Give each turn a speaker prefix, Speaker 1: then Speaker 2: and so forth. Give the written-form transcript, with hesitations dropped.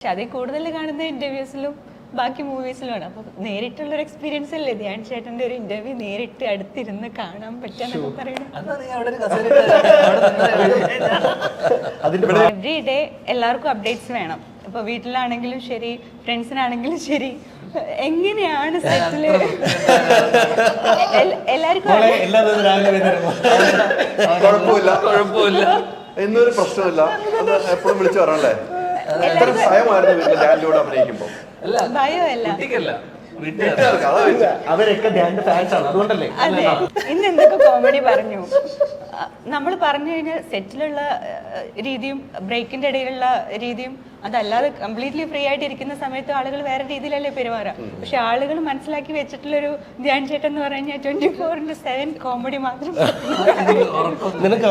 Speaker 1: പക്ഷെ അതിൽ കൂടുതൽ കാണുന്ന ഇന്റർവ്യൂസിലും ബാക്കി മൂവീസിലുമാണ്. അപ്പൊ നേരിട്ടുള്ളൊരു എക്സ്പീരിയൻസ് അല്ലേ ധ്യാൻ ചേട്ടന്റെ ഒരു ഇന്റർവ്യൂ നേരിട്ട് അടുത്തിരുന്ന് കാണാൻ പറ്റാന്നൊക്കെ പറയുന്നത്. എവറി ഡേ എല്ലാവർക്കും അപ്ഡേറ്റ്സ് വേണം. ഇപ്പൊ വീട്ടിലാണെങ്കിലും ശരി, ഫ്രണ്ട്സിനാണെങ്കിലും ശരി, എങ്ങനെയാണ് സെറ്റില് എല്ലാവർക്കും
Speaker 2: കുഴപ്പമില്ല എന്നൊരു പ്രശ്നമില്ല. അത് എപ്പോഴും വിളിച്ചു പറയണ്ടേ. എത്ര ഭയമായിരുന്നു ധ്യാനിലൂടെ അഭിനയിക്കുമ്പോ.
Speaker 1: ഭയമല്ല,
Speaker 3: അവരൊക്കെ ധ്യാന്റെ ഫാൻസ് ആണ്, അതുകൊണ്ടല്ലേ.
Speaker 1: അതെ, ഇന്ന് എന്തൊക്കെ കോമഡി പറഞ്ഞു. നമ്മൾ പറഞ്ഞു കഴിഞ്ഞാൽ സെറ്റിലുള്ള രീതിയും ബ്രേക്കിന്റെ ഇടയിലുള്ള രീതിയും അതല്ലാതെ കംപ്ലീറ്റ്ലി ഫ്രീ ആയിട്ട് ഇരിക്കുന്ന സമയത്ത് ആളുകൾ വേറെ രീതിയിലല്ലേ പെരുമാറാം. പക്ഷെ ആളുകൾ മനസ്സിലാക്കി വെച്ചിട്ടുള്ളൊരു ധ്യാൻ ചേട്ടൻ എന്ന് പറഞ്ഞാൽ 24/7 കോമഡി മാത്രം.
Speaker 3: നിനക്ക്